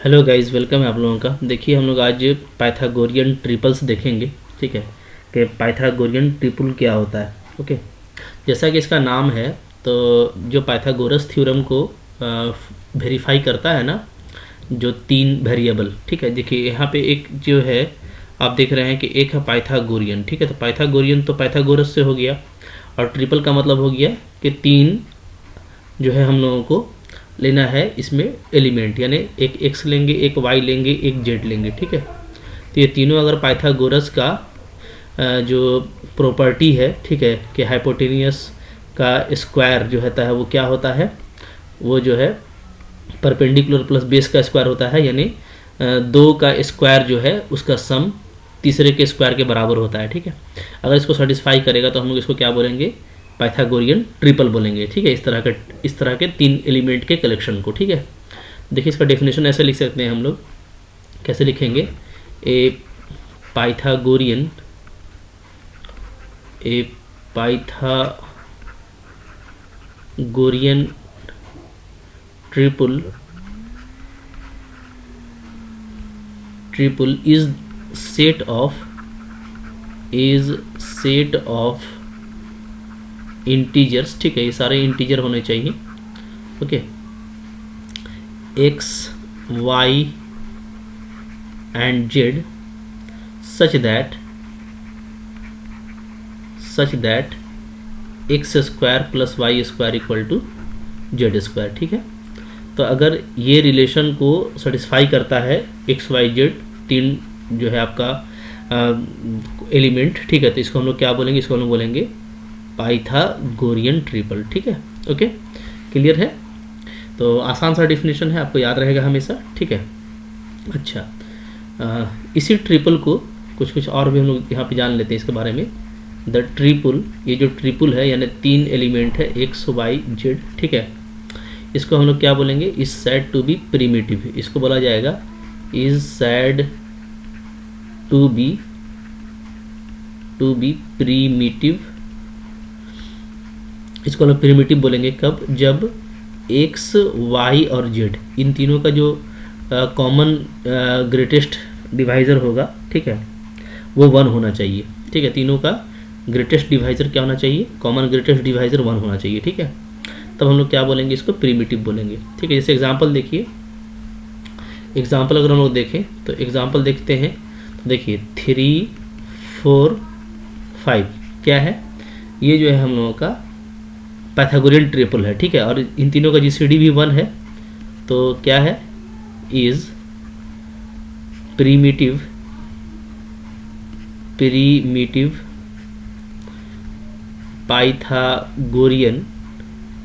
Hello guys, welcome है आप लोगों का। देखिए हम लोग आज पाइथागोरियन ट्रिपल्स देखेंगे। ठीक है कि पाइथागोरियन ट्रिपल क्या होता है। ओके, जैसा कि इसका नाम है, तो जो पाइथागोरस थ्योरम को वेरीफाई करता है ना, जो तीन वेरिएबल। ठीक है, देखिए यहाँ पे एक जो है, आप देख रहे हैं कि एक है पाइथागोरियन। ठीक है, तो पाइथागोरियन तो पाइथागोरस से हो गया, और ट्रिपल का मतलब हो गया कि तीन जो है हम लोगों को लेना है इसमें एलिमेंट, यानी एक एक्स लेंगे, एक वाई लेंगे, एक जेड लेंगे। ठीक है, तो ये तीनों अगर पाइथागोरस का जो प्रॉपर्टी है, ठीक है, कि हाइपोटेनियस का स्क्वायर जो होता है वो क्या होता है, वो जो है परपेंडिकुलर प्लस बेस का स्क्वायर होता है, यानी दो का स्क्वायर जो है उसका सम तीसरे के स्क्वायर के बराबर होता है। ठीक है, अगर इसको सेटिस्फाई करेगा तो हम लोग इसको क्या बोलेंगे, पाइथागोरियन ट्रिपल बोलेंगे। ठीक है, इस तरह के तीन एलिमेंट के कलेक्शन को। ठीक है, देखिए इसका डेफिनेशन ऐसे लिख सकते हैं हम लोग। कैसे लिखेंगे, a Pythagorean a Pythagorean triple is set of integers. ठीक है, ये सारे इंटीजर होने चाहिए। Okay, x y and z such that x square plus y square equal to z square. ठीक है, तो अगर ये रिलेशन को सेटिस्फाई करता है एक्स वाई जेड तीन जो है आपका एलिमेंट, ठीक है, तो इसको हम लोग क्या बोलेंगे, इसको हम लोग बोलेंगे पाइथागोरियन ट्रिपल। ठीक है, ओके, क्लियर है। तो आसान सा डिफिनेशन है, आपको याद रहेगा हमेशा। ठीक है, अच्छा, इसी ट्रिपल को कुछ और भी हम लोग यहाँ पे जान लेते हैं इसके बारे में। द ट्रिपल, ये जो ट्रिपल है यानी तीन एलिमेंट है एक्स वाई जेड। ठीक है, इसको हम लोग क्या बोलेंगे, is said to be primitive. इसको बोला जाएगा is said to be primitive. इसको हम लोग प्रिमिटिव बोलेंगे कब, जब एक्स वाई और जेड इन तीनों का जो कॉमन ग्रेटेस्ट डिवाइज़र होगा, ठीक है, वो वन होना चाहिए। ठीक है, तीनों का ग्रेटेस्ट डिवाइज़र क्या होना चाहिए, कॉमन ग्रेटेस्ट डिवाइज़र वन होना चाहिए। ठीक है, तब हम लोग क्या बोलेंगे, इसको प्रीमिटिव बोलेंगे। ठीक है, जैसे एग्जांपल देखिए, एग्जांपल अगर हम लोग देखें तो एग्जांपल देखते हैं, तो देखिए 3 4 5 क्या है, ये जो है हम लोगों का पाइथागोरियन ट्रिपल है। ठीक है, और इन तीनों का जीसीडी भी वन है, तो क्या है, इज प्रीमिटिव पाइथागोरियन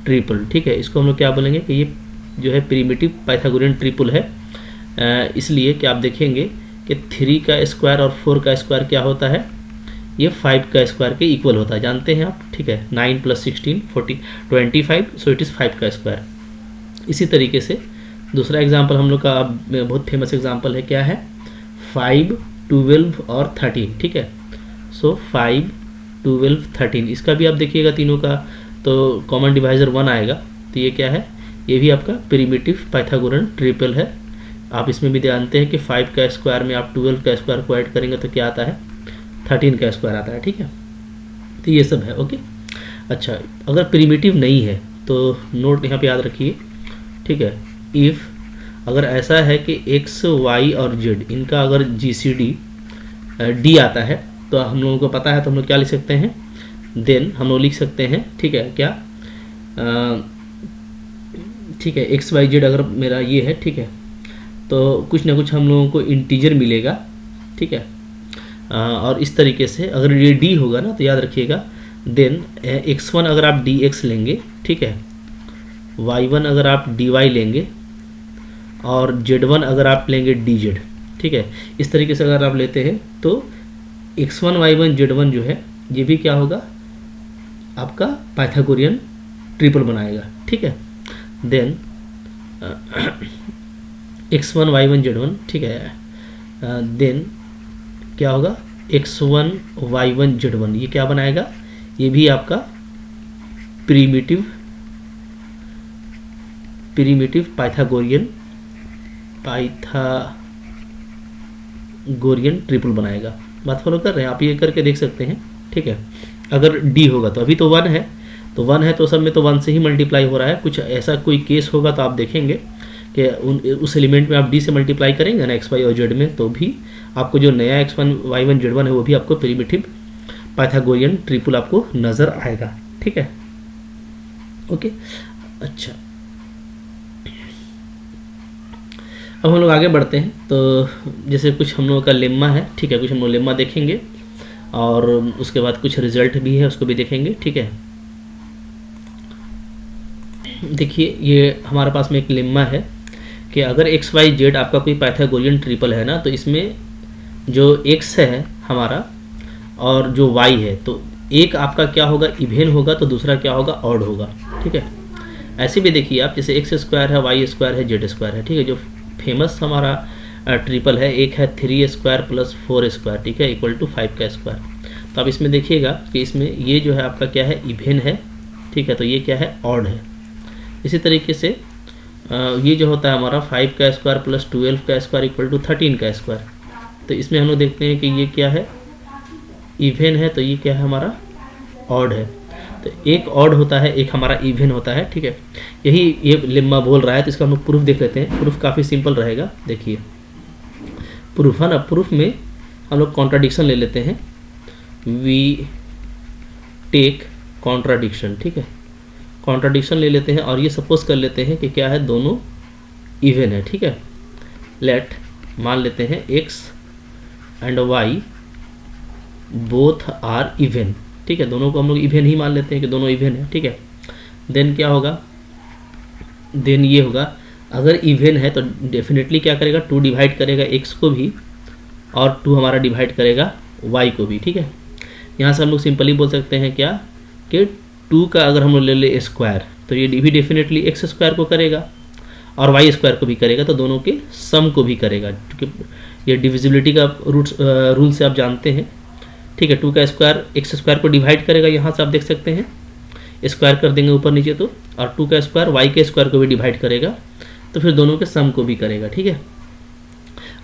ट्रिपल। ठीक है, इसको हम लोग क्या बोलेंगे कि ये जो है प्रीमिटिव पाइथागोरियन ट्रिपल है, इसलिए कि आप देखेंगे कि 3 का स्क्वायर और 4 का स्क्वायर क्या होता है, ये 5 का स्क्वायर के इक्वल होता है, जानते हैं आप। ठीक है, 9 + 16 25, सो इट इज़ 5 का स्क्वायर। इसी तरीके से दूसरा एग्जांपल हम लोग का बहुत फेमस एग्जांपल है, क्या है, 5 12 और 13। ठीक है, सो 5 12 13, इसका भी आप देखिएगा तीनों का तो कॉमन डिवाइज़र वन आएगा, तो ये क्या है, ये भी आपका प्रिमिटिव पाइथागोरियन ट्रिपल है। आप इसमें भी जानते हैं कि 5 का स्क्वायर में आप 12 का स्क्वायर को ऐड करेंगे तो क्या आता है, 13 का स्क्वायर आता है। ठीक है, तो ये सब है। ओके, अच्छा, अगर प्रिमिटिव नहीं है तो नोट यहाँ पे याद रखिए। ठीक है, इफ़ अगर ऐसा है कि एक्स वाई और जेड इनका अगर जीसीडी डी आता है, तो हम लोगों को पता है, तो हम लोग क्या लिख सकते हैं, देन हम लोग लिख सकते हैं, ठीक है, क्या, ठीक है, एक्स वाई जेड अगर मेरा ये है, ठीक है, तो कुछ ना कुछ हम लोगों को इंटीजर मिलेगा। ठीक है, और इस तरीके से अगर ये डी होगा ना, तो याद रखिएगा, देन x1 अगर आप dx लेंगे, ठीक है, y1 अगर आप dy लेंगे, और z1 अगर आप लेंगे dz। ठीक है, इस तरीके से अगर आप लेते हैं तो x1 y1 z1 जो है, ये भी क्या होगा, आपका पाइथागोरियन ट्रिपल बनाएगा। ठीक है, देन x1 y1 z1, ठीक है, देन क्या होगा, x1 y1 z1, ये क्या बनाएगा, ये भी आपका प्रीमिटिव पाइथागोरियन पाइथागोरियन ट्रिपल बनाएगा। बात फॉलो कर रहे हैं आप, ये करके देख सकते हैं। ठीक है, अगर डी होगा तो अभी तो 1 है, तो 1 है तो सब में तो 1 से ही मल्टीप्लाई हो रहा है। कुछ ऐसा कोई केस होगा तो आप देखेंगे कि उस एलिमेंट में आप डी से मल्टीप्लाई करेंगे ना एक्स वाई और जेड में, तो भी आपको जो नया x1 y1 z1 है वो भी आपको प्रिमिटिव पाइथागोरियन ट्रिपल आपको नज़र आएगा। ठीक है, ओके। अच्छा, अब हम लोग आगे बढ़ते हैं। तो जैसे कुछ हम लोगों का लेम्मा है, ठीक है, कुछ हम लोग लेम्मा देखेंगे और उसके बाद कुछ रिजल्ट भी है उसको भी देखेंगे। ठीक है, देखिए ये हमारे पास में एक लेम्मा है कि अगर एक्स वाई जेड आपका कोई पाइथागोरियन ट्रिपल है ना, तो इसमें जो x है हमारा और जो y है, तो एक आपका क्या होगा, इवेन होगा, तो दूसरा क्या होगा, ऑड होगा। ठीक है, ऐसे भी देखिए आप, जैसे x स्क्वायर है, y स्क्वायर है, z स्क्वायर है। ठीक है, जो फेमस हमारा ट्रिपल है, एक है 3 स्क्वायर प्लस 4 स्क्वायर, ठीक है, इक्वल टू 5 का स्क्वायर। तो आप इसमें देखिएगा कि इसमें ये जो है आपका क्या है, इवेन है। ठीक है, तो ये क्या है, ऑड है। इसी तरीके से ये जो होता है हमारा 5 का स्क्वायर प्लस 12 का स्क्वायर इक्वल टू 13 का स्क्वायर। तो इसमें हम लोग देखते हैं कि ये क्या है, इवेन है, तो ये क्या है हमारा, ऑड है। तो एक ऑड होता है, एक हमारा इवेन होता है। ठीक है, यही ये लेम्मा बोल रहा है। तो इसका हम लोग प्रूफ देख लेते हैं। प्रूफ काफ़ी सिंपल रहेगा। देखिए प्रूफ है ना, प्रूफ में हम लोग कॉन्ट्राडिक्शन ले लेते हैं। We take contradiction. ठीक है, कॉन्ट्राडिक्शन ले लेते हैं और ये सपोज कर लेते हैं कि क्या है, दोनों इवेन है। ठीक है, लेट मान लेते हैं x and y both are even. ठीक है, दोनों को हम लोग इवेन ही मान लेते हैं कि दोनों इवेन है। ठीक है, देन क्या होगा, देन ये होगा, अगर इवेन है तो डेफिनेटली क्या करेगा, 2 डिवाइड करेगा x को भी और 2 हमारा डिवाइड करेगा y को भी। ठीक है, यहाँ से हम लोग सिंपली बोल सकते हैं क्या कि 2 का अगर हम लोग ले ले स्क्वायर, तो ये भी डेफिनेटली x स्क्वायर को करेगा और y स्क्वायर को भी करेगा, तो दोनों के सम को भी करेगा, क्योंकि ये डिविजिबिलिटी का रूल से आप जानते हैं। ठीक है, 2 का स्क्वायर x स्क्वायर को डिवाइड करेगा, यहाँ से आप देख सकते हैं स्क्वायर कर देंगे ऊपर नीचे तो, और 2 का स्क्वायर y के स्क्वायर को भी डिवाइड करेगा, तो फिर दोनों के सम को भी करेगा। ठीक है,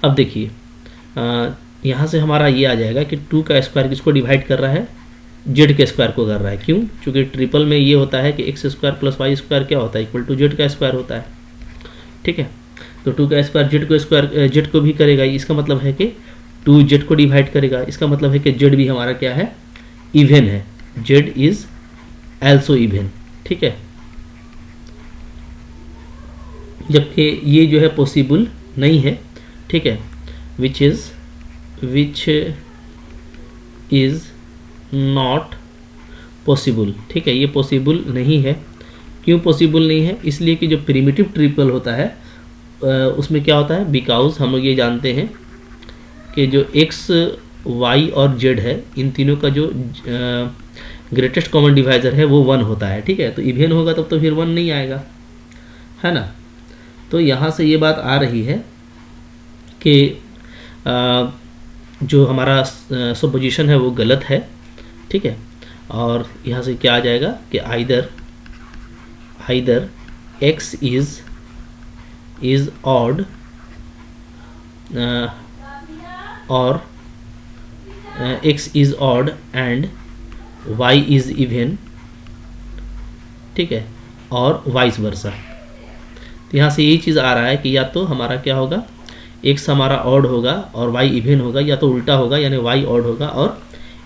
अब देखिए यहाँ से हमारा ये आ जाएगा कि 2 का स्क्वायर किसको डिवाइड कर रहा है, जेड के स्क्वायर को कर रहा है। क्यों, क्योंकि ट्रिपल में ये होता है कि x square plus y square क्या होता है, इक्वल टू जेड का स्क्वायर होता है। ठीक है, तो 2 का स्क्वायर जेड को भी करेगा, इसका मतलब है कि 2 जेड को डिवाइड करेगा, इसका मतलब है कि जेड भी हमारा क्या है, इवेन है, जेड इज एल्सो इवेन। ठीक है, जबकि ये जो है पॉसिबल नहीं है। ठीक है, विच इज नॉट पॉसिबल। ठीक है, ये पॉसिबल नहीं है। क्यों पॉसिबल नहीं है, इसलिए कि जो प्रिमिटिव ट्रिपल होता है उसमें क्या होता है, बिकॉज हम लोग ये जानते हैं कि जो x y और z है, इन तीनों का जो ग्रेटेस्ट कॉमन डिवाइजर है वो 1 होता है। ठीक है, तो इवेन होगा तब तो फिर 1 नहीं आएगा, है ना। तो यहाँ से ये बात आ रही है कि जो हमारा सुपोजिशन है वो गलत है। ठीक है, और यहाँ से क्या आ जाएगा कि आइदर x इज ऑड और x is odd and y is even. ठीक है, और वाइस वर्सा। तो यहाँ से यही चीज़ आ रहा है कि या तो हमारा क्या होगा, x हमारा ऑड होगा और y इवन होगा, या तो उल्टा होगा, यानी y ऑड होगा और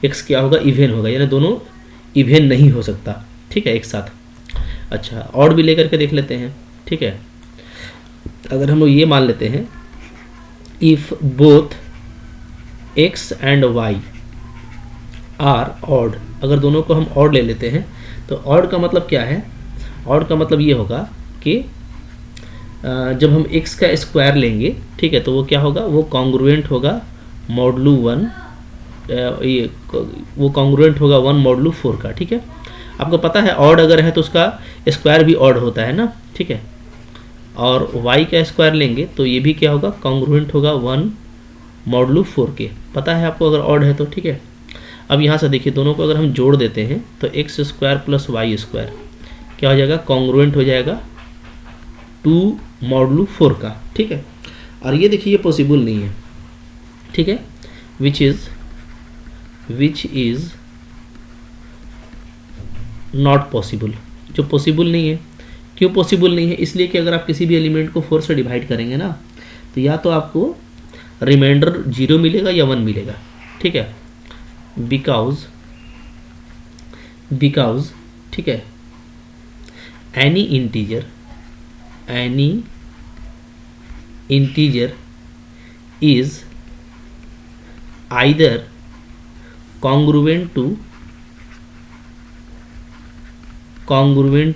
x क्या होगा, इवन होगा, यानी दोनों इवन नहीं हो सकता। ठीक है, एक साथ। अच्छा, ऑड भी लेकर के देख लेते हैं। ठीक है, अगर हम लोग ये मान लेते हैं, if both x and y are odd, अगर दोनों को हम ऑड ले लेते हैं, तो ऑड का मतलब क्या है, ऑड का मतलब ये होगा कि जब हम x का स्क्वायर लेंगे, ठीक है, तो वो क्या होगा, वो कॉन्ग्रुएंट होगा मॉडुलो 1, ये वो कॉन्ग्रुएंट होगा 1 मॉडुलो 4 का। ठीक है, आपको पता है ऑड अगर है तो उसका स्क्वायर भी ऑड होता है ना। ठीक है, और y का स्क्वायर लेंगे तो ये भी क्या होगा, कॉन्ग्रुएंट होगा 1 मॉडुलो 4 के, पता है आपको अगर ऑड है तो। ठीक है, अब यहाँ से देखिए दोनों को अगर हम जोड़ देते हैं तो x square plus y square क्या हो जाएगा, कॉन्ग्रुएंट हो जाएगा 2 मॉडुलो 4 का। ठीक है, और ये देखिए ये पॉसिबल नहीं है, ठीक है, विच इज़ नॉट पॉसिबल, जो पॉसिबल नहीं है। क्यों पॉसिबल नहीं है? इसलिए कि अगर आप किसी भी एलिमेंट को 4 से डिवाइड करेंगे ना, तो या तो आपको रिमाइंडर 0 मिलेगा या 1 मिलेगा, ठीक है, बिकॉज ठीक है, any integer is either congruent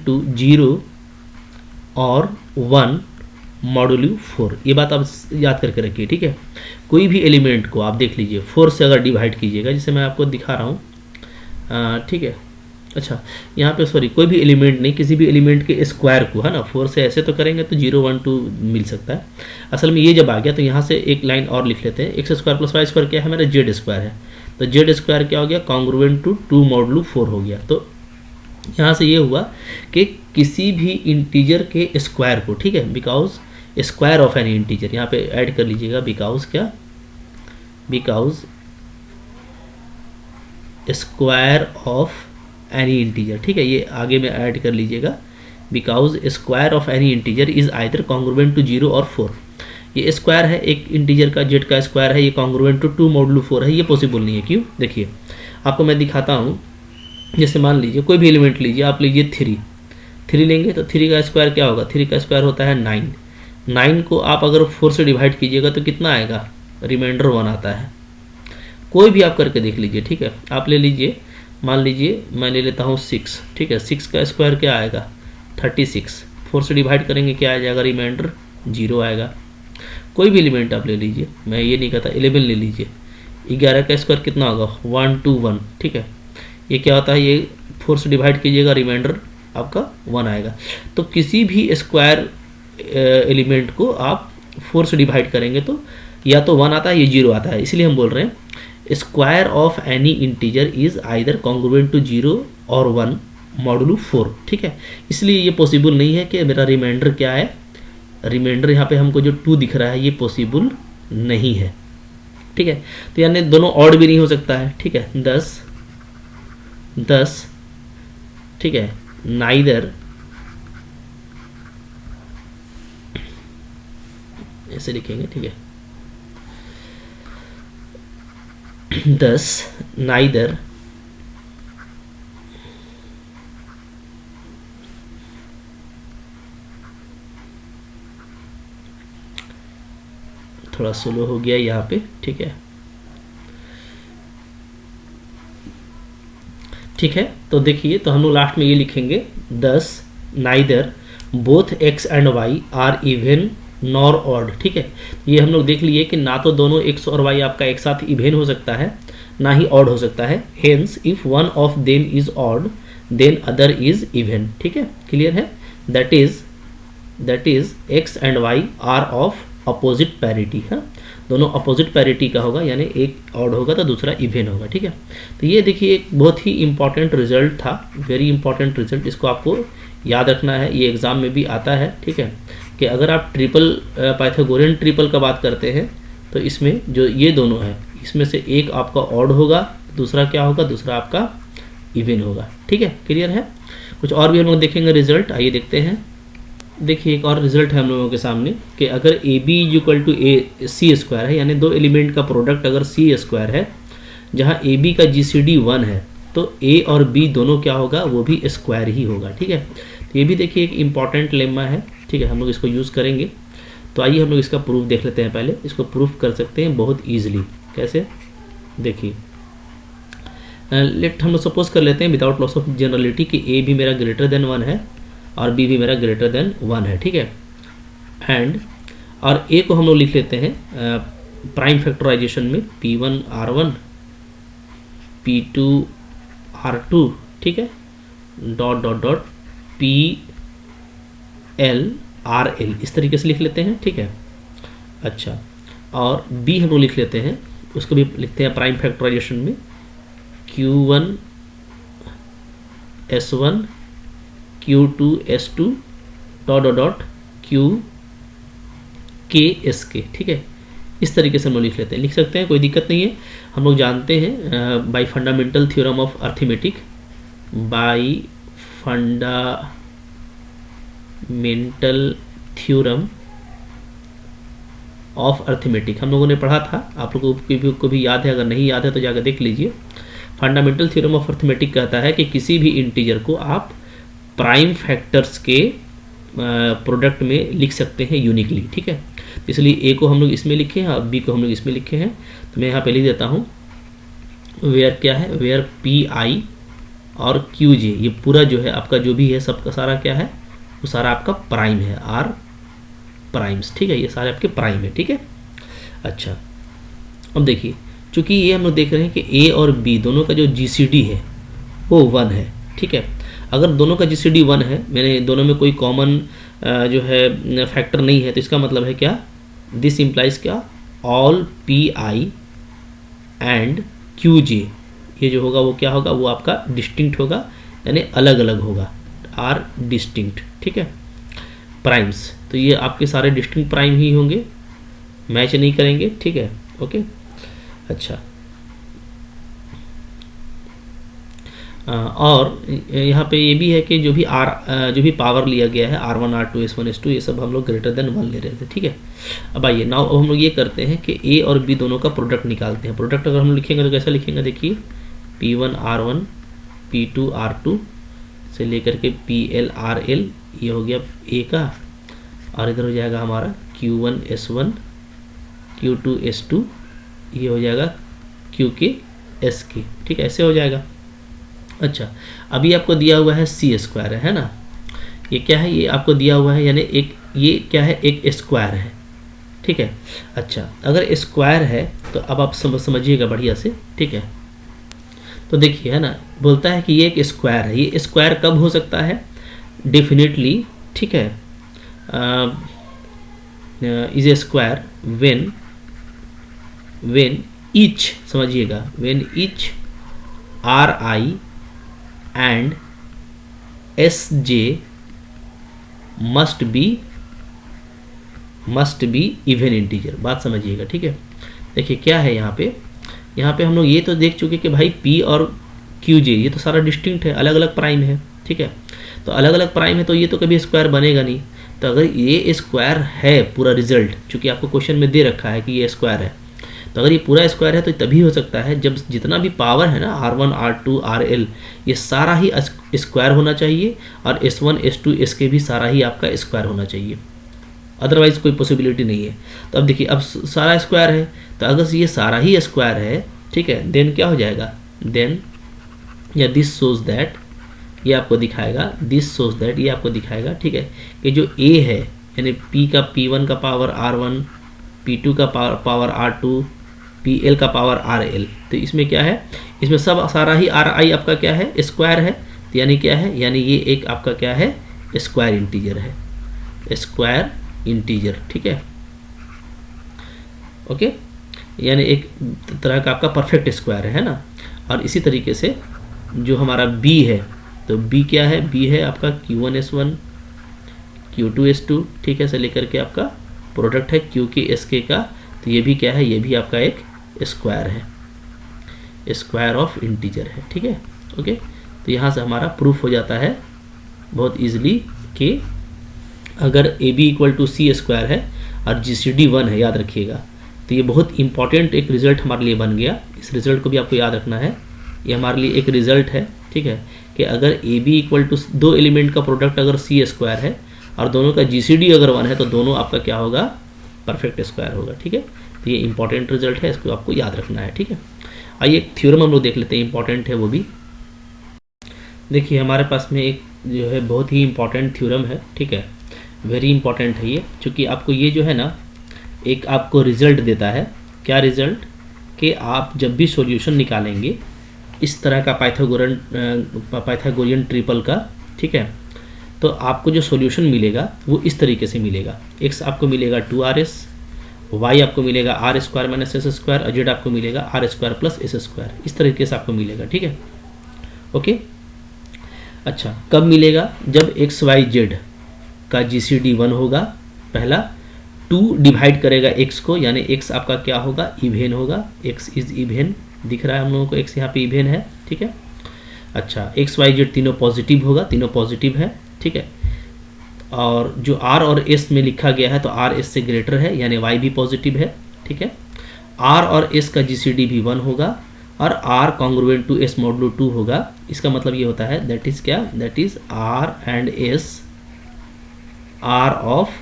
to 0 or 1 modulo 4। ये बात आप याद करके रखिए, ठीक है। कोई भी एलिमेंट को आप देख लीजिए 4 से अगर डिवाइड कीजिएगा, जिसे मैं आपको दिखा रहा हूँ, ठीक है। अच्छा, यहाँ पे सॉरी, कोई भी एलिमेंट नहीं, किसी भी एलिमेंट के स्क्वायर को, है ना, 4 से ऐसे तो करेंगे तो 0 1 2 मिल सकता है। असल में ये जब आ गया तो यहाँ से एक लाइन और लिख लेते हैं, x square plus y square क्या है, मेरा जेड स्क्वायर है, तो जेड स्क्वायर क्या हो गया, कॉन्ग्रुएंट टू 2 मॉडुलो 4 हो गया। तो यहाँ से ये हुआ कि किसी भी इंटीजर के स्क्वायर को, ठीक है, because square of any integer, यहाँ पे ऐड कर लीजिएगा बिकॉज क्या, because square of any integer, ठीक है, ये आगे में ऐड कर लीजिएगा, because square of any integer is either congruent to 0 or 4। ये स्क्वायर है एक इंटीजर का, जेड का स्क्वायर है, ये कॉन्ग्रुएंट टू 2 मॉडुलो 4 है, ये पॉसिबल नहीं है। क्यों? देखिए आपको मैं दिखाता हूँ। जैसे मान लीजिए कोई भी एलिमेंट लीजिए, आप लीजिए 3 लेंगे तो 3 का स्क्वायर क्या होगा, 3 का स्क्वायर होता है 9 को आप अगर 4 से डिवाइड कीजिएगा तो कितना आएगा, रिमाइंडर 1 आता है। कोई भी आप करके देख लीजिए, ठीक है। आप ले लीजिए, मान लीजिए मैं ले लेता हूँ 6, ठीक है, 6 का स्क्वायर क्या आएगा 36, 4 से डिवाइड करेंगे क्या आ जाएगा, रिमाइंडर 0 आएगा। कोई भी एलिमेंट आप ले लीजिए, मैं ये नहीं कहता, 11 ले लीजिए, 11 का स्क्वायर कितना होगा 1 2 1, ठीक है, ये क्या होता है, ये 4 से डिवाइड कीजिएगा, रिमाइंडर आपका 1 आएगा। तो किसी भी स्क्वायर एलिमेंट को आप 4 से डिवाइड करेंगे तो या तो 1 आता है या 0 आता है। इसलिए हम बोल रहे हैं square of any integer is either congruent to 0 or 1 modulo 4, ठीक है। इसलिए ये पॉसिबल नहीं है कि मेरा रिमाइंडर क्या है, रिमाइंडर यहाँ पे हमको जो 2 दिख रहा है ये पॉसिबल नहीं है, ठीक है। तो यानी दोनों ऑड भी नहीं हो सकता है, ठीक है, 10, ठीक है, नाइदर, ऐसे लिखेंगे, ठीक है, 10 नाइदर थोड़ा स्लो हो गया यहाँ पे, ठीक है, ठीक है। तो देखिए, तो हम लोग लास्ट में ये लिखेंगे 10 neither both x and y are even nor odd, ठीक है। ये हम लोग देख लिए कि ना तो दोनों एक्स और वाई आपका एक साथ इवन हो सकता है, ना ही ऑड हो सकता है। Hence if one of them is odd then other is even, ठीक है, क्लियर है। That is x and y are of opposite parity, है, दोनों अपोजिट पैरिटी का होगा, यानी एक ऑड होगा तो दूसरा इवन होगा, ठीक है। तो ये देखिए एक बहुत ही इंपॉर्टेंट रिजल्ट था, वेरी इंपॉर्टेंट रिजल्ट, इसको आपको याद रखना है, ये एग्जाम में भी आता है, ठीक है, कि अगर आप पाइथागोरियन ट्रिपल का बात करते हैं तो इसमें जो ये दोनों है, इसमें से एक आपका ऑड होगा, दूसरा क्या होगा, दूसरा आपका इवन होगा, ठीक है, क्लियर है। कुछ और भी हम लोग देखेंगे रिजल्ट, आइए देखते हैं। देखिए एक और रिजल्ट है हम लोगों के सामने कि अगर a b is equal to a c square है, यानी दो एलिमेंट का प्रोडक्ट अगर सी स्क्वायर है, जहाँ ए बी का GCD 1 है, तो ए और बी दोनों क्या होगा, वो भी स्क्वायर ही होगा, ठीक है। तो ये भी देखिए एक इंपॉर्टेंट लेम्मा है, ठीक है, हम लोग इसको यूज़ करेंगे। तो आइए हम लोग इसका प्रूफ देख लेते हैं। पहले इसको प्रूफ कर सकते हैं बहुत ईजिली, कैसे, देखिए लेट हम लोग सपोज कर लेते हैं विदाउट लॉस ऑफ जनरलिटी कि ए भी मेरा ग्रेटर देन 1 है और बी भी मेरा ग्रेटर देन 1 है, ठीक है। एंड और ए को हम लोग लिख लेते हैं प्राइम फैक्टराइजेशन में P1 R1 P2 R2, ठीक है, dot dot dot PL RL, इस तरीके से लिख लेते हैं, ठीक है। अच्छा, और बी हम लोग लिख लेते हैं, उसको भी लिखते हैं प्राइम फैक्टराइजेशन में Q1 S1 Q2 S2 dot dot dot Q के, ठीक है, इस तरीके से हम लोग लिख लेते हैं, लिख सकते हैं, कोई दिक्कत नहीं है। हम लोग जानते हैं bye fundamental theorem of arithmetic, bye fundamental theorem of arithmetic हम लोगों ने पढ़ा था, आप लोगों को भी याद है, अगर नहीं याद है तो जाकर देख लीजिए। फंडामेंटल थ्योरम ऑफ अर्थमेटिक कहता है कि किसी भी इंटीजर को आप प्राइम फैक्टर्स के प्रोडक्ट में लिख सकते हैं यूनिकली, ठीक है। इसलिए ए को हम लोग इसमें लिखे हैं और बी को हम लोग इसमें लिखे हैं। तो मैं यहाँ पे लिख देता हूँ वेयर क्या है, वेयर पी आई और क्यू जे, ये पूरा जो है आपका जो भी है सबका सारा क्या है, वो सारा आपका प्राइम है, आर प्राइम्स, ठीक है, ये सारे आपके प्राइम है, ठीक है। अच्छा, अब देखिए, चूंकि ये हम लोग देख रहे हैं कि ए और बी दोनों का जो जीसीडी है वो 1 है, ठीक है। अगर दोनों का जीसीडी 1 है, मैंने दोनों में कोई कॉमन जो है फैक्टर नहीं है, तो इसका मतलब है क्या, दिस इम्प्लाइज क्या, all p i and q j, ये जो होगा वो क्या होगा, वो आपका डिस्टिंक्ट होगा, यानी अलग अलग होगा, आर डिस्टिंक्ट, ठीक है, प्राइम्स। तो ये आपके सारे डिस्टिंक्ट प्राइम ही होंगे, मैच नहीं करेंगे, ठीक है, ओके। अच्छा, और यहाँ पे ये भी है कि जो भी पावर लिया गया है R1 R2 S1 S2, ये सब हम लोग ग्रेटर देन 1 ले रहे थे, ठीक है। अब आइए नाउ अब हम लोग ये करते हैं कि ए और बी दोनों का प्रोडक्ट निकालते हैं। प्रोडक्ट अगर हम लिखेंगे तो कैसा लिखेंगे, देखिए P1 R1 P2 R2 से लेकर के PL RL, ये हो गया ए का, और इधर हो जाएगा हमारा Q1 S1 Q2 S2, ये हो जाएगा QK SK, ठीक है, ऐसे हो जाएगा। अच्छा, अभी आपको दिया हुआ है सी स्क्वायर है ना, ये क्या है, ये आपको दिया हुआ है, यानी एक ये क्या है, एक स्क्वायर है, ठीक है। अच्छा, अगर स्क्वायर है तो अब आप समझिएगा बढ़िया से, ठीक है। तो देखिए है ना, बोलता है कि ये एक स्क्वायर है, ये स्क्वायर कब हो सकता है, डेफिनेटली, ठीक है, is a square when each, समझिएगा, when each r i and s j must be even integer, बात समझिएगा, ठीक है। देखिए क्या है यहाँ पे हम लोग ये तो देख चुके कि भाई P और क्यू जे ये तो सारा डिस्टिंक्ट है, अलग अलग प्राइम है, ठीक है। तो अलग अलग प्राइम है तो ये तो कभी स्क्वायर बनेगा नहीं। तो अगर ये स्क्वायर है पूरा रिजल्ट, चूंकि आपको क्वेश्चन में दे रखा है कि ये स्क्वायर है, तो अगर ये पूरा स्क्वायर है तो तभी हो सकता है जब जितना भी पावर है ना R1 R2 RL, ये सारा ही स्क्वायर होना चाहिए, और S1 S2 SK भी सारा ही आपका स्क्वायर होना चाहिए, अदरवाइज कोई पॉसिबिलिटी नहीं है। तो अब देखिए, अब सारा स्क्वायर है, तो अगर ये सारा ही स्क्वायर है, ठीक है, देन क्या हो जाएगा, देन या दिस सोज दैट, ये आपको दिखाएगा, दिस सोज दैट, ये आपको दिखाएगा, ठीक है, कि जो ए है, यानी P1 का पावर R1, P2 का पावर R2, PL का पावर RL, तो इसमें क्या है, इसमें सब सारा ही RI आपका क्या है, स्क्वायर है। तो यानी क्या है, यानी ये एक आपका क्या है, स्क्वायर इंटीजर है, स्क्वायर इंटीजर, ठीक है, ओके, यानी एक तरह का आपका परफेक्ट स्क्वायर है ना। और इसी तरीके से जो हमारा B है, तो B क्या है, B है आपका Q1 S1 Q2 S2, ठीक है, से लेकर के आपका प्रोडक्ट है QK SK का, तो ये भी क्या है, ये भी आपका एक स्क्वायर है, स्क्वायर ऑफ इंटीजर है, ठीक है, ओके। तो यहाँ से हमारा प्रूफ हो जाता है बहुत इजीली कि अगर AB equal to c square है और GCD 1 है, याद रखिएगा। तो ये बहुत इंपॉर्टेंट एक रिजल्ट हमारे लिए बन गया, इस रिजल्ट को भी आपको याद रखना है, ये हमारे लिए एक रिजल्ट है, ठीक है, कि अगर AB इक्वल टू दो एलिमेंट का प्रोडक्ट अगर सी स्क्वायर है और दोनों का GCD अगर 1 है, तो दोनों आपका क्या होगा, परफेक्ट स्क्वायर होगा, ठीक है। तो ये इंपॉर्टेंट रिजल्ट है, इसको आपको याद रखना है, ठीक है। आइए एक थ्योरम हम लोग देख लेते हैं, इंपॉर्टेंट है वो भी। देखिए हमारे पास में एक जो है बहुत ही इंपॉर्टेंट थ्योरम है, ठीक है, वेरी इंपॉर्टेंट है ये, क्योंकि आपको ये जो है ना एक आपको रिजल्ट देता है, क्या रिजल्ट, कि आप जब भी सॉल्यूशन निकालेंगे इस तरह का पाइथागोरियन ट्रिपल का, ठीक है, तो आपको जो सॉल्यूशन मिलेगा वो इस तरीके से मिलेगा, x आपको मिलेगा 2RS, y आपको मिलेगा r square minus s square, और z आपको मिलेगा r square plus s square, इस तरीके से आपको मिलेगा, ठीक है, ओके। अच्छा, कब मिलेगा, जब XYZ का GCD 1 होगा पहला, 2 2 डिवाइड करेगा x को, यानी x आपका क्या होगा, इवेन होगा, x इज इवेन, दिख रहा है हम लोगों को x यहाँ पे इवेन है, ठीक है। अच्छा, x y z तीनों पॉजिटिव होगा, तीनों पॉजिटिव है, ठीक है। और जो r और s में लिखा गया है तो r s से ग्रेटर है, यानी y भी पॉजिटिव है, ठीक है। r और s का GCD भी 1 होगा और r congruent to s modulo 2 होगा। इसका मतलब ये होता है, दैट इज क्या, that is r and s are of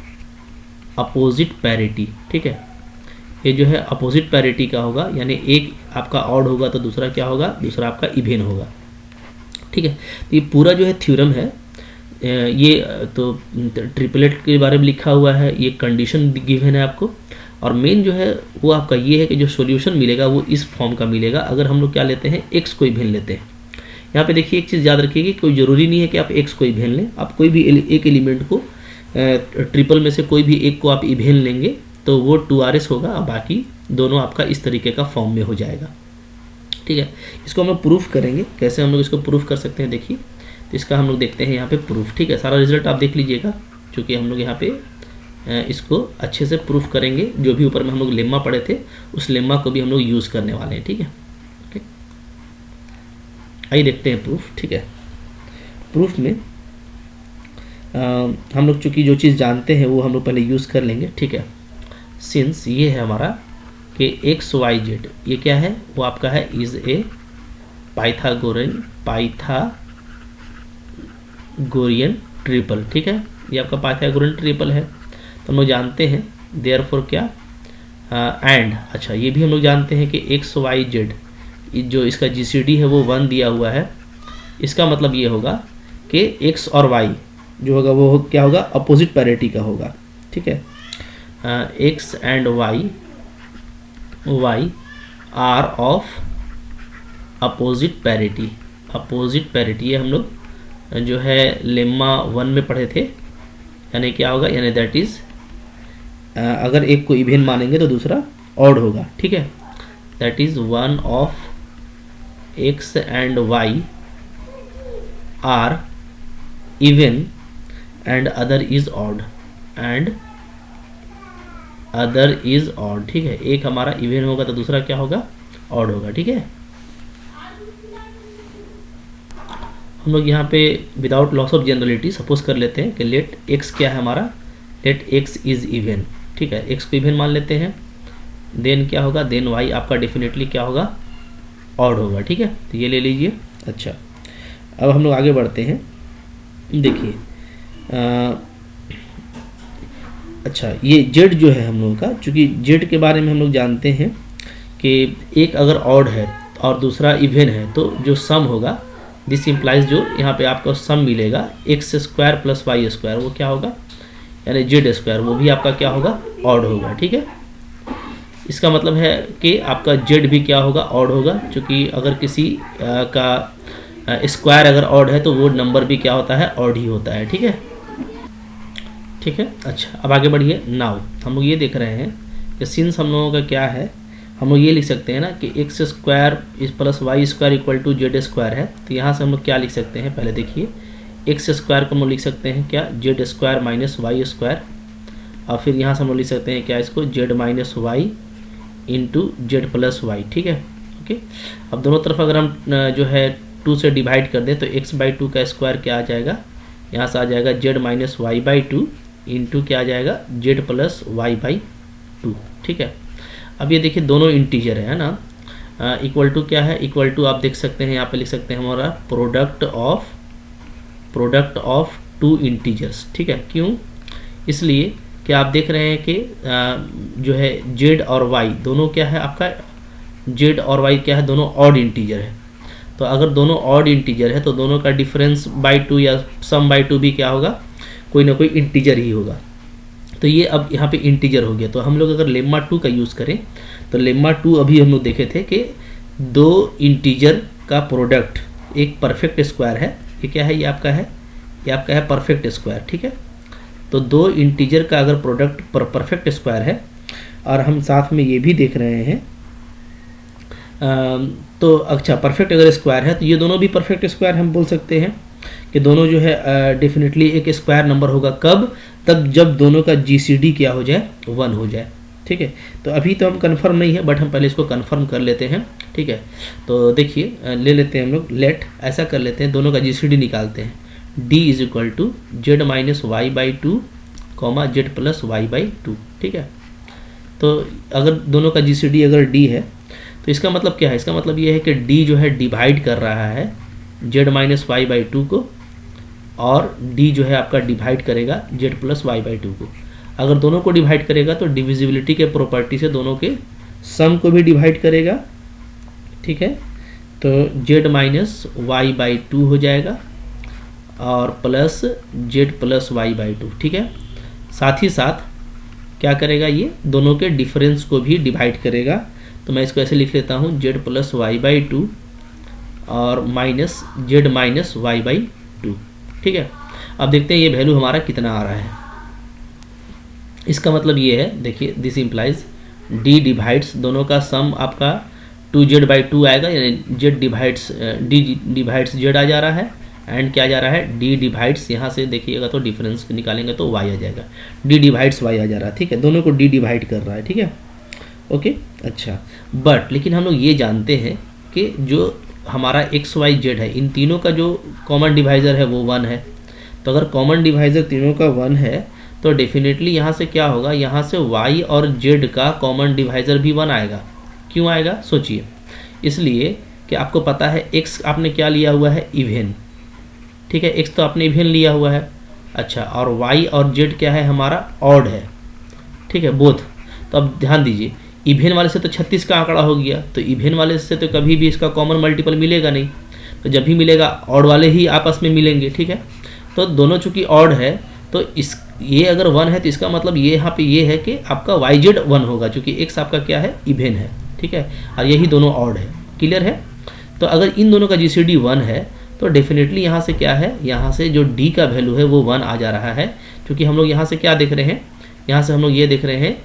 opposite parity, ठीक है। ये जो है अपोजिट पैरिटी का होगा, यानी एक आपका ऑड होगा तो दूसरा क्या होगा, दूसरा आपका इवेन होगा, ठीक है। तो ये पूरा जो है थ्योरम है, ये तो ट्रिपलेट के बारे में लिखा हुआ है, ये कंडीशन गिवन है आपको, और मेन जो है वो आपका ये है कि जो सॉल्यूशन मिलेगा वो इस फॉर्म का मिलेगा अगर हम लोग क्या लेते हैं, एक्स को इवेन लेते हैं। यहाँ पे देखिए एक चीज़ याद रखिए कि कोई ज़रूरी नहीं है कि आप एक्स को इवेन लें, आप कोई भी एक एलिमेंट को ट्रिपल में से कोई भी एक को आप इवेन लेंगे तो वो 2RS होगा और बाकी दोनों आपका इस तरीके का फॉर्म में हो जाएगा, ठीक है। इसको हम लोग प्रूफ करेंगे, कैसे हम लोग इसको प्रूफ कर सकते हैं, देखिए। तो इसका हम लोग देखते हैं यहाँ पे प्रूफ, ठीक है। सारा रिजल्ट आप देख लीजिएगा, क्योंकि हम लोग यहाँ पे इसको अच्छे से प्रूफ करेंगे। जो भी ऊपर में हम लोग लेम्मा पढ़े थे उस लेम्मा को भी हम लोग यूज़ करने वाले हैं, ठीक है। ओके, आइए देखते हैं प्रूफ, ठीक है। प्रूफ में हम लोग चूँकि जो चीज़ जानते हैं वो हम लोग पहले यूज़ कर लेंगे, ठीक है। सिंस ये है हमारा कि एक्स वाई जेड, ये क्या है, वो आपका है इज़ ए पाइथागोरियन ट्रिपल, ठीक है। ये आपका पाइथागोरियन ट्रिपल है, तो हम लोग जानते हैं देयरफॉर क्या, एंड अच्छा ये भी हम लोग जानते हैं कि एक्स वाई जेड जो इसका GCD है वो 1 दिया हुआ है। इसका मतलब ये होगा कि एक्स और वाई जो होगा वो क्या होगा, अपोजिट पैरिटी का होगा, ठीक है। X and y are of opposite parity, ये हम लोग जो है लेम्मा 1 में पढ़े थे, यानी क्या होगा, यानी दैट इज अगर एक को इवेन मानेंगे तो दूसरा ऑड होगा, ठीक है। That is one of x and y are even and other is odd, ठीक है। एक हमारा इवन होगा तो दूसरा क्या होगा, ऑड होगा, ठीक है। हम लोग यहाँ पे without loss of generality suppose कर लेते हैं कि लेट एक्स क्या है हमारा, लेट एक्स इज इवन, ठीक है। एक्स को इवन मान लेते हैं, देन क्या होगा, देन वाई आपका डेफिनेटली क्या होगा, ऑड होगा, ठीक है। तो ये ले लीजिए। अच्छा, अब हम लोग आगे बढ़ते हैं, देखिए। अच्छा, ये जेड जो है हम लोगों का, चूँकि जेड के बारे में हम लोग जानते हैं कि एक अगर ऑड है और दूसरा इवन है तो जो सम होगा, दिस इम्प्लाइज जो यहाँ पे आपको सम मिलेगा x square plus y square, वो क्या होगा, यानी जेड स्क्वायर, वो भी आपका क्या होगा, ऑड होगा, ठीक है। इसका मतलब है कि आपका जेड भी क्या होगा, ऑड होगा, क्योंकि अगर किसी का स्क्वायर अगर ऑड है तो वो नंबर भी क्या होता है, ऑड ही होता है, ठीक है, ठीक है। अच्छा, अब आगे बढ़िए। नाउ हम लोग ये देख रहे हैं कि सिंस हम लोगों का क्या है, हम लोग ये लिख सकते हैं ना कि x square plus y square equal to z square है। तो यहाँ से हम लोग क्या लिख सकते हैं, पहले देखिए, एक्स स्क्वायर को हम लोग लिख सकते हैं क्या, z square minus y square, और फिर यहाँ से हम लोग लिख सकते हैं क्या, इसको z minus y into z plus y, ठीक है। ओके, अब दोनों तरफ अगर हम जो है 2 से डिवाइड कर दें तो x/2 का स्क्वायर क्या आ जाएगा, यहाँ से आ जाएगा जेड माइनस y/2 इंटू क्या आ जाएगा, जेड प्लस y/2, ठीक है। अब ये देखिए दोनों इंटीजर है ना, इक्वल टू क्या है, इक्वल टू आप देख सकते हैं यहाँ पे लिख सकते हैं हमारा प्रोडक्ट ऑफ 2 इंटीजर्स, ठीक है। क्यों, इसलिए कि आप देख रहे हैं कि जो है जेड और वाई दोनों क्या है, आपका जेड और वाई क्या है, दोनों ऑड इंटीजर है। तो अगर दोनों ऑड इंटीजर है तो दोनों का डिफरेंस बाई 2 या सम बाई 2 भी क्या होगा, कोई ना कोई इंटीजर ही होगा। तो ये अब यहाँ पे इंटीजर हो गया। तो हम लोग अगर लेम्मा 2 का यूज़ करें तो लेम्मा 2 अभी हम लोग देखे थे कि 2 इंटीजर का प्रोडक्ट एक परफेक्ट स्क्वायर है। ये क्या है, ये आपका है परफेक्ट स्क्वायर, ठीक है। तो 2 इंटीजर का अगर प्रोडक्ट परफेक्ट स्क्वायर है और हम साथ में ये भी देख रहे हैं तो अच्छा परफेक्ट अगर स्क्वायर है तो ये दोनों भी परफेक्ट स्क्वायर हम बोल सकते हैं कि दोनों जो है डेफिनेटली एक स्क्वायर नंबर होगा। कब, तब जब दोनों का GCD क्या हो जाए, 1 हो जाए। ठीक है, तो अभी तो हम कंफर्म नहीं है, बट हम पहले इसको कंफर्म कर लेते हैं। ठीक है, तो देखिए ले लेते हैं हम लोग, लेट ऐसा कर लेते हैं, दोनों का GCD निकालते हैं। D is equal to z minus y by two comma z plus y by two. ठीक है, तो अगर दोनों का GCD अगर D है तो इसका मतलब क्या है, इसका मतलब ये है कि D जो है डिवाइड कर रहा है z minus y by two को, और D जो है आपका डिवाइड करेगा z plus y by two को। अगर दोनों को डिवाइड करेगा तो डिविजिबिलिटी के प्रॉपर्टी से दोनों के सम को भी डिवाइड करेगा। ठीक है, तो z minus y by two हो जाएगा और plus z plus y by two. ठीक है, साथ ही साथ क्या करेगा, ये दोनों के डिफरेंस को भी डिवाइड करेगा। तो मैं इसको ऐसे लिख लेता हूँ, z plus y by two और minus z minus y by two. ठीक है, अब देखते हैं ये वैल्यू हमारा कितना आ रहा है। इसका मतलब ये है, देखिए दिस इम्प्लाइज D डिवाइड्स, दोनों का सम आपका 2z बाई टू आएगा, यानी z divides D divides z आ जा रहा है, एंड क्या जा रहा है, D डिवाइड्स, यहाँ से देखिएगा तो डिफरेंस निकालेंगे तो y आ जाएगा, D डिवाइड्स y आ जा रहा है। ठीक है, दोनों को D डिवाइड कर रहा है। ठीक है, ओके, अच्छा, बट लेकिन हम लोग ये जानते हैं कि जो हमारा x y z है, इन तीनों का जो कॉमन डिवाइज़र है वो 1 है। तो अगर कॉमन डिवाइज़र तीनों का 1 है तो डेफिनेटली यहाँ से क्या होगा, यहाँ से y और z का कॉमन डिवाइज़र भी 1 आएगा। क्यों आएगा, सोचिए, इसलिए कि आपको पता है x आपने क्या लिया हुआ है, इवेन। ठीक है, x तो आपने इवेन लिया हुआ है। अच्छा, और y और z क्या है, हमारा ऑड है। ठीक है, बोथ। तो अब ध्यान दीजिए, इवेन वाले से तो 36 का आंकड़ा हो गया, तो इवेन वाले से तो कभी भी इसका कॉमन मल्टीपल मिलेगा नहीं, तो जब भी मिलेगा ऑड वाले ही आपस में मिलेंगे। ठीक है, तो दोनों चूंकि ऑड है तो इस ये अगर 1 है तो इसका मतलब ये यहाँ पे ये है कि आपका YZ 1 होगा, क्योंकि x आपका क्या है, इवेन है। ठीक है, और यही दोनों ऑड है। क्लियर है, तो अगर इन दोनों का GCD 1 है तो डेफिनेटली यहाँ से क्या है, यहाँ से जो D का वैल्यू है वो 1 आ जा रहा है, क्योंकि हम लोग यहाँ से क्या देख रहे हैं, यहाँ से हम लोग ये देख रहे हैं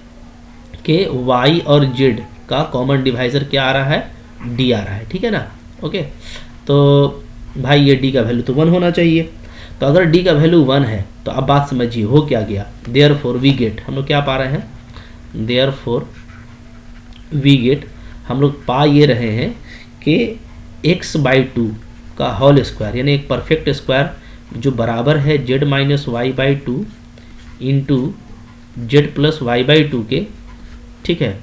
कि y और z का कॉमन डिवाइज़र क्या आ रहा है, D आ रहा है। ठीक है ना, ओके, तो भाई ये D का वैल्यू तो 1 होना चाहिए। तो अगर D का वैल्यू 1 है तो अब बात समझिए हो क्या गया, देयरफॉर वी गेट, हम लोग क्या पा रहे हैं, देयरफॉर वी गेट, हम लोग पा ये रहे हैं कि x बाई टू का होल स्क्वायर, यानी एक परफेक्ट स्क्वायर जो बराबर है z minus y by two into z plus y by two के। ठीक है,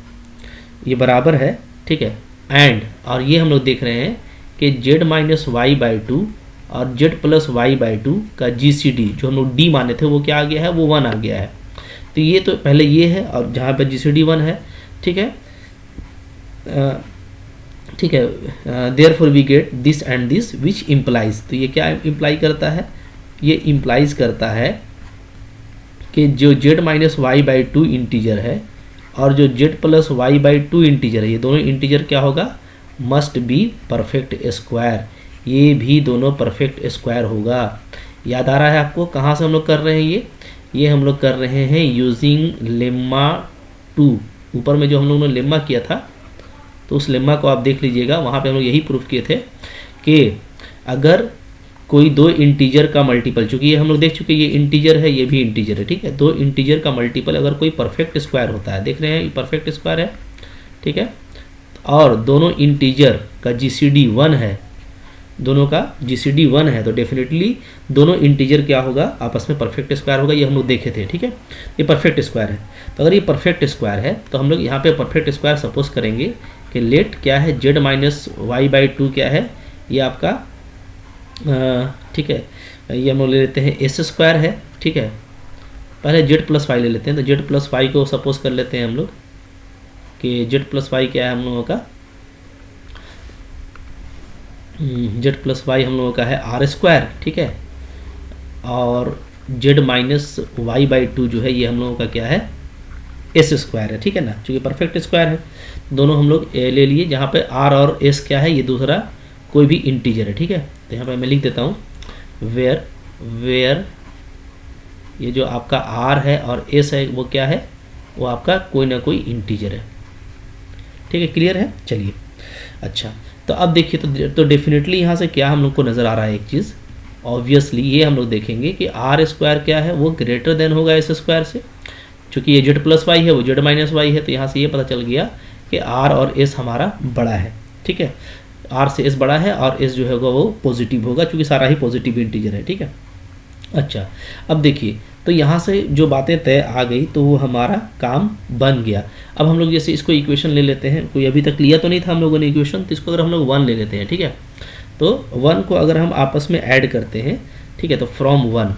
ये बराबर है। ठीक है, एंड और ये हम लोग देख रहे हैं कि z minus y by two और z plus y by two का GCD जो हम लोग D माने थे वो क्या आ गया है, वो 1 आ गया है। तो ये तो पहले ये है, और जहाँ पर GCD 1 है। ठीक है, ठीक है, therefore we get this and this which implies, तो ये क्या इम्प्लाई करता है, ये इम्प्लाइज करता है कि जो z minus y by two integer है और जो z plus y by two integer है, ये दोनों इंटीजर क्या होगा, मस्ट बी परफेक्ट स्क्वायर, ये भी दोनों परफेक्ट स्क्वायर होगा। याद आ रहा है आपको कहाँ से हम लोग कर रहे हैं, ये हम लोग कर रहे हैं यूजिंग लेम्मा 2। ऊपर में जो हम लोगों ने लेम्मा किया था तो उस लेम्मा को आप देख लीजिएगा, वहाँ पे हम लोग यही प्रूफ किए थे कि अगर कोई दो इंटीजर का मल्टीपल, चूँकि ये हम लोग देख चुके ये इंटीजर है ये भी इंटीजर है। ठीक है, दो इंटीजर का मल्टीपल अगर कोई परफेक्ट स्क्वायर होता है, देख रहे हैं ये परफेक्ट स्क्वायर है। ठीक है, और दोनों इंटीजर का GCD 1 है, दोनों का GCD 1 है, तो डेफिनेटली दोनों इंटीजर क्या होगा, आपस में परफेक्ट स्क्वायर होगा। ये हम लोग देखे थे। ठीक है, ये परफेक्ट स्क्वायर है। तो अगर ये परफेक्ट स्क्वायर है तो हम लोग यहाँ पे परफेक्ट स्क्वायर सपोज करेंगे कि लेट क्या है, z minus y by two क्या है, ये आपका ठीक है, ये हम लोग ले लेते हैं एस स्क्वायर है। ठीक है, पहले जेड प्लस वाई ले लेते हैं, तो जेड प्लस वाई को सपोज कर लेते हैं हम लोग कि जेड प्लस वाई क्या है हम लोगों का, जेड प्लस वाई हम लोगों का है आर स्क्वायर। ठीक है, और z minus y by two जो है ये हम लोगों का क्या है, एस स्क्वायर है। ठीक है ना, चूँकि परफेक्ट स्क्वायर है, दोनों हम लोग ले लिए, जहाँ पे आर और एस क्या है, ये दूसरा कोई भी इंटीजर है। ठीक है, तो यहाँ पे मैं लिख देता हूँ वेयर ये जो आपका आर है और एस है वो क्या है, वो आपका कोई ना कोई इंटीजर है। ठीक है, क्लियर है। चलिए, अच्छा, तो अब देखिए तो डेफिनेटली यहाँ से क्या हम लोग को नज़र आ रहा है, एक चीज़ ऑब्वियसली ये हम लोग देखेंगे कि आर स्क्वायर क्या है, वो ग्रेटर देन होगा एस स्क्वायर से। चूँकि ये जेड प्लस वाई है, वो जेड माइनस वाई है, तो यहाँ से ये पता चल गया कि आर और एस हमारा बड़ा है। ठीक है, आर से एस बड़ा है और एस जो होगा वो पॉजिटिव होगा, चूँकि सारा ही पॉजिटिव इंटीजर है। ठीक है, अच्छा अब देखिए, तो यहाँ से जो बातें तय आ गई तो वो हमारा काम बन गया। अब हम लोग जैसे इसको इक्वेशन ले लेते हैं, कोई अभी तक लिया तो नहीं था हम लोगों ने इक्वेशन, तो इसको अगर हम लोग 1 ले लेते हैं। ठीक है, तो 1 को अगर हम आपस में ऐड करते हैं, ठीक है, तो फ्रॉम 1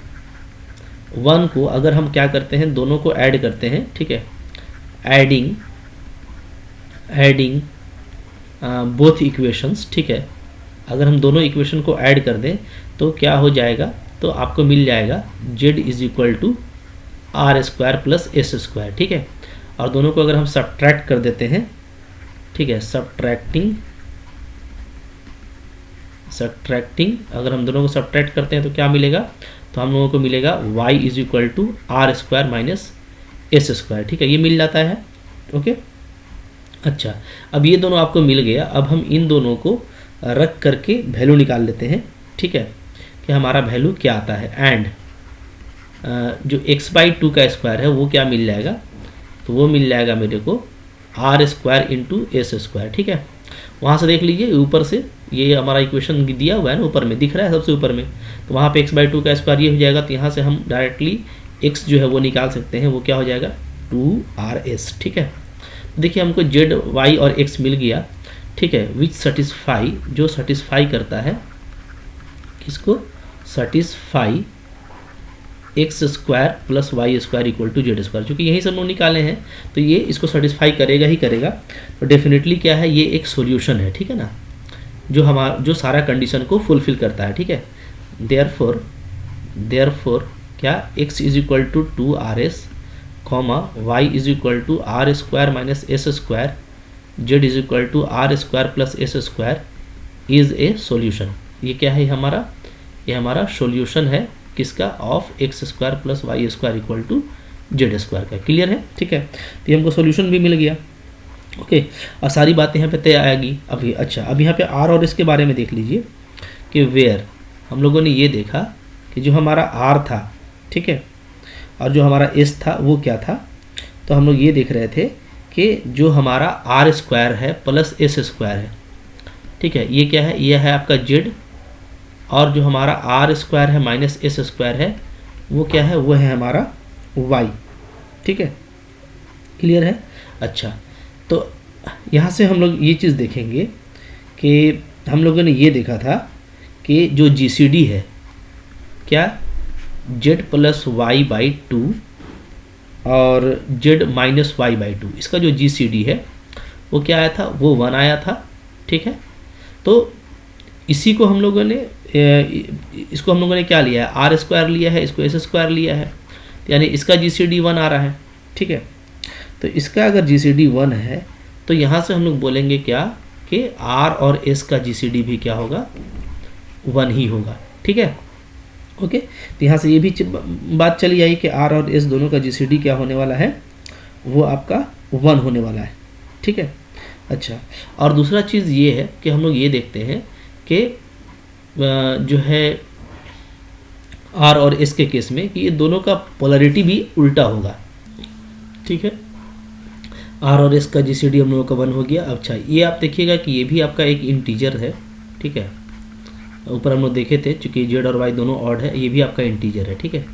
को अगर हम क्या करते हैं, दोनों को ऐड करते हैं। ठीक है, एडिंग बोथ इक्वेशंस। ठीक है, अगर हम दोनों इक्वेशन को ऐड कर दें तो क्या हो जाएगा, तो आपको मिल जाएगा z is equal to r square plus s square. ठीक है, और दोनों को अगर हम सब्ट्रैक्ट कर देते हैं, ठीक है, सब्ट्रैक्टिंग अगर हम दोनों को सब्ट्रैक्ट करते हैं तो क्या मिलेगा, तो हम लोगों को मिलेगा y is equal to r square minus s square. ठीक है, ये मिल जाता है। ओके, अच्छा अब ये दोनों आपको मिल गया। अब हम इन दोनों को रख करके वैल्यू निकाल लेते हैं। ठीक है, कि हमारा वैल्यू क्या आता है, एंड जो x/2 का स्क्वायर है वो क्या मिल जाएगा, तो वो मिल जाएगा मेरे को r square into s square. ठीक है, वहाँ से देख लीजिए ऊपर से ये हमारा इक्वेशन दिया हुआ है ना, ऊपर में दिख रहा है सबसे ऊपर में, तो वहाँ पे x/2 का स्क्वायर ये हो जाएगा। तो यहाँ से हम डायरेक्टली x जो है वो निकाल सकते हैं, वो क्या हो जाएगा 2RS। ठीक है, देखिए हमको z, y और x मिल गया। ठीक है, विच सेटिस्फाई, जो सेटिस्फाई करता है किसको, satisfy x square plus y square equal to z square. चूँकि यही सब लोग निकाले हैं तो ये इसको सेटिस्फाई करेगा ही करेगा। तो डेफिनेटली क्या है, ये एक सॉल्यूशन है। ठीक है ना, जो सारा कंडीशन को फुलफिल करता है। ठीक है, देयरफॉर क्या x is equal to 2RS, y is equal to r square minus s square, z is equal to r square plus s square is a solution. ये क्या है हमारा, ये हमारा सॉल्यूशन है किसका, of x square plus y square equal to z square का। Clear है। ठीक है, तो ये हमको सॉल्यूशन भी मिल गया। ओके, और सारी बातें यहाँ पे तय आएगी अभी। अच्छा, अब यहाँ पे आर और इसके बारे में देख लीजिए कि वेयर हम लोगों ने ये देखा कि जो हमारा आर था, ठीक है, और जो हमारा एस था वो क्या था, तो हम लोग ये देख रहे थे कि जो हमारा आर स्क्वायर है प्लस एस स्क्वायर है। ठीक है, ये क्या है, ये है आपका जेड, और जो हमारा आर स्क्वायर है माइनस एस स्क्वायर है वो क्या है, वो है हमारा वाई। ठीक है, क्लियर है। अच्छा, तो यहाँ से हम लोग ये चीज़ देखेंगे कि हम लोगों ने ये देखा था कि जो जीसीडी है क्या, जेड प्लस वाई बाई 2 और जेड माइनस वाई बाई 2, इसका जो जीसीडी है वो क्या आया था, वो 1 आया था। ठीक है, तो इसी को हम लोगों ने इसको हम लोगों ने क्या लिया है, आर स्क्वायर लिया है, इसको एस स्क्वायर लिया है, यानी इसका जीसीडी 1 आ रहा है। ठीक है, तो इसका अगर जीसीडी 1 है तो यहाँ से हम लोग बोलेंगे क्या कि आर और एस का जीसीडी भी क्या होगा, 1 ही होगा। ठीक है, ओके, तो यहाँ से ये भी बात चली आई कि आर और एस दोनों का जीसीडी क्या होने वाला है, वो आपका 1 होने वाला है। ठीक है, अच्छा, और दूसरा चीज़ ये है कि हम लोग ये देखते हैं कि जो है आर और एस के केस में कि ये दोनों का पोलरिटी भी उल्टा होगा। ठीक है, आर और एस का जीसीडी हम लोगों का 1 हो गया। अच्छा, ये आप देखिएगा कि ये भी आपका एक इंटीजर है। ठीक है, ऊपर हम लोग देखे थे चूँकि जेड और वाई दोनों ऑड है, ये भी आपका इंटीजर है। ठीक है,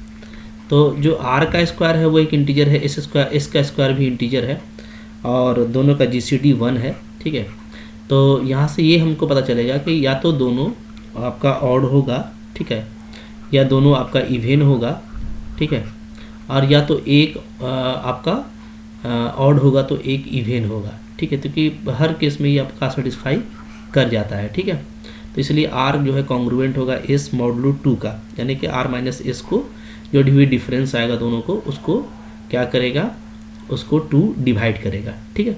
तो जो आर का स्क्वायर है वो एक इंटीजर है, एस का स्क्वायर भी इंटीजर है, और दोनों का जीसीडी 1 है। ठीक है, तो यहाँ से ये हमको पता चलेगा कि या तो दोनों आपका ऑड होगा, ठीक है, या दोनों आपका इवेन होगा। ठीक है, और या तो एक आपका ऑड होगा तो एक इवेन होगा। ठीक है, क्योंकि हर केस में ये आपका सेटिस्फाई कर जाता है। ठीक है, तो इसलिए आर जो है कॉन्ग्रुएंट होगा एस मॉडुलो 2 का, यानी कि आर माइनस एस को जो भी डिफरेंस आएगा दोनों को, उसको क्या करेगा, उसको 2 डिवाइड करेगा। ठीक है,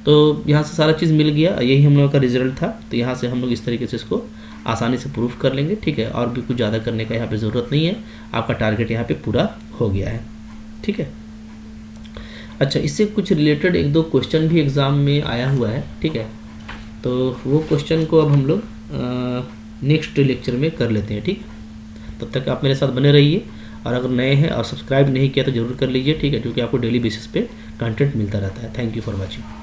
तो यहाँ से सारा चीज़ मिल गया, यही हम लोगों का रिजल्ट था। तो यहाँ से हम लोग इस तरीके से इसको आसानी से प्रूफ कर लेंगे। ठीक है, और भी कुछ ज़्यादा करने का यहाँ पे ज़रूरत नहीं है, आपका टारगेट यहाँ पे पूरा हो गया है। ठीक है, अच्छा, इससे कुछ रिलेटेड 1-2 क्वेश्चन भी एग्ज़ाम में आया हुआ है। ठीक है, तो वो क्वेश्चन को अब हम लोग नेक्स्ट लेक्चर में कर लेते हैं। ठीक है, तब तक आप मेरे साथ बने रहिए, और अगर नए हैं और सब्सक्राइब नहीं किया तो ज़रूर कर लीजिए, ठीक है, क्योंकि आपको डेली बेसिस पे कंटेंट मिलता रहता है। Thank you for watching.